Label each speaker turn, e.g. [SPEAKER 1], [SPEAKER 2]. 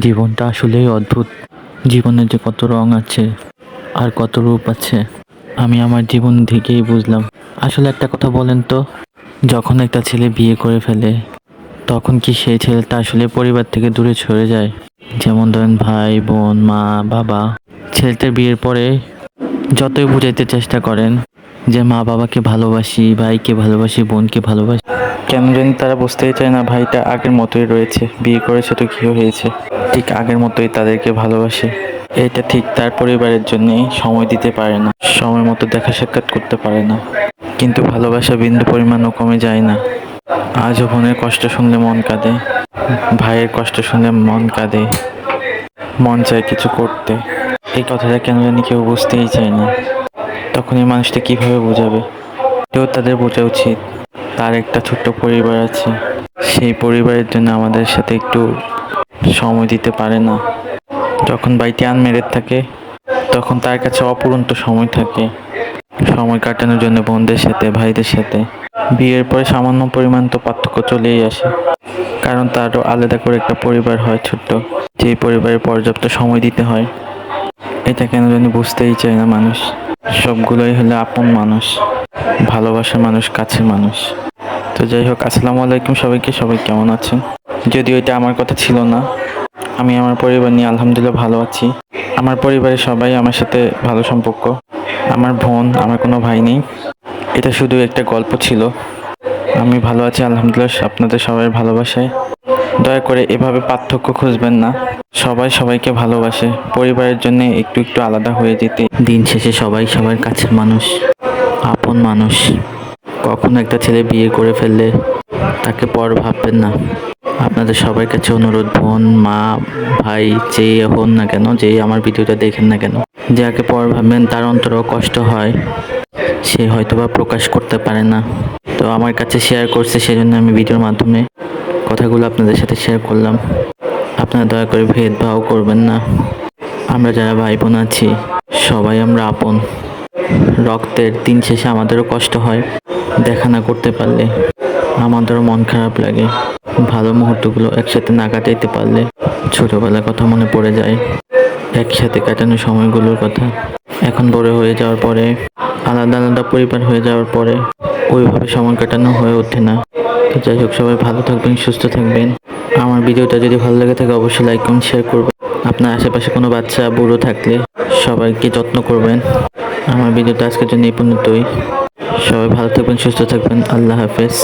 [SPEAKER 1] জীবনটা আসলেই অদ্ভুত। জীবনের যে কত রং আছে আর কত রূপ আছে, আমি আমার জীবন থেকেই বুঝলাম। আসলে একটা কথা বলেন তো, যখন একটা ছেলে বিয়ে করে ফেলে তখন কি সেই ছেলেটা আসলে পরিবার থেকে দূরে সরে যায়? যেমন ধরেন ভাই বোন মা বাবা, ছেলেটার বিয়ের পরে যতই বুঝাইতে চেষ্টা করেন যে মা বাবাকে ভালোবাসি, ভাইকে ভালোবাসি, বোনকে ভালোবাসি, কেন জানি তারা বুঝতেই চায় না ভাইটা আগের মতোই রয়েছে, বিয়ে করেছে তো কি হয়েছে, ঠিক আগের মতোই তাদেরকে ভালোবাসে। এটা ঠিক তার পরিবারের জন্যই সময় দিতে পারে না, সময় মতো দেখা সাক্ষাৎ করতে পারে না, কিন্তু ভালোবাসা বিন্দু পরিমাণও কমে যায় না। আজও বোনের কষ্ট শুনলে মন কাঁদে, ভাইয়ের কষ্ট শুনলে মন কাঁদে, মন চায় কিছু করতে। এই কথাটা কেন জানি কেউ বুঝতেই চায় না। তখন এই মানুষটা কিভাবে বোঝাবে? কেউ তাদের বোঝা উচিত তার একটা ছোট্ট পরিবার আছে, সেই পরিবারের জন্য আমাদের সাথে একটু সময় দিতে পারে না। যখন ভাইটি আনমেরিড থাকে তখন তার কাছে অপুরন্ত সময় থাকে সময় কাটানোর জন্য বোনদের সাথে, ভাইদের সাথে। বিয়ের পরে সামান্য পরিমাণ তো পার্থক্য চলেই আসে, কারণ তারও আলাদা করে একটা পরিবার হয় ছোট্ট, যে পরিবারে পর্যাপ্ত সময় দিতে হয়। এটা কেন জানি বুঝতেই চায় না মানুষ। সবগুলোই হলো আপন মানুষ, ভালোবাসার মানুষ, কাছের মানুষ। তো যাই হোক, আসসালামু আলাইকুম সবাইকে। সবাই কেমন আছেন? যদিও এটা আমার কথা ছিল না, আমি আমার পরিবার নিয়ে আলহামদুলিল্লাহ ভালো আছি। আমার পরিবারের সবাই আমার সাথে ভালো সম্পর্ক। আমার বোন, আমার কোনো ভাই নেই। এটা শুধু একটা গল্প ছিল। আমি ভালো আছি আলহামদুলিল্লাহ, আপনাদের সবাই ভালোবাসায়। দয়া করে এভাবে পার্থক্য খুঁজবেন না। সবাই সবাইকে ভালোবাসে, পরিবারের জন্য একটু একটু আলাদা হয়ে যেতে। দিন শেষে সবাই সবার কাছের মানুষ, আপন মানুষ। কখনো একটা ছেলে বিয়ে করে ফেললে তাকে পর ভাববেন না। আপনাদের সবার কাছে অনুরোধ, বোন মা ভাই যেই হন না কেন, যেই আমার ভিডিওটা দেখেন না কেন, যাকে পর ভাববেন তার অন্তরেও কষ্ট হয়, সে হয়তোবা প্রকাশ করতে পারে না। তো আমার কাছে শেয়ার করছে, সেজন্য আমি ভিডিওর মাধ্যমে কথাগুলো আপনাদের সাথে শেয়ার করলাম। আপনারা দয়া করে ভেদভাব করবেন না। আমরা যারা ভাই বোন আছি সবাই আমরা আপন রক্তের। দিন শেষে আমাদেরও কষ্ট হয়, দেখা না করতে পারলে আমাদেরও মন খারাপ লাগে। ভালো মুহূর্তগুলো একসাথে না কাটাইতে পারলে ছোটবেলার কথা মনে পড়ে যায়, একসাথে কাটানো সময়গুলোর কথা। এখন বড় হয়ে যাওয়ার পরে, আলাদা আলাদা পরিবার হয়ে যাওয়ার পরে ওইভাবে সময় কাটানো হয়ে ওঠে না। তো যাই হোক, সবাই ভালো থাকবেন, সুস্থ থাকবেন। আমার ভিডিওটা যদি ভালো লাগে থাকে অবশ্যই লাইক কমেন্ট শেয়ার করবেন। আপনার আশেপাশে কোনো বাচ্চা বুড়ো থাকলে সবাইকে যত্ন করবেন। আমার ভিডিওটা আজকের জন্য এই পর্যন্তই। সবাই ভালো থাকবেন, সুস্থ থাকবেন। আল্লাহ হাফেজ।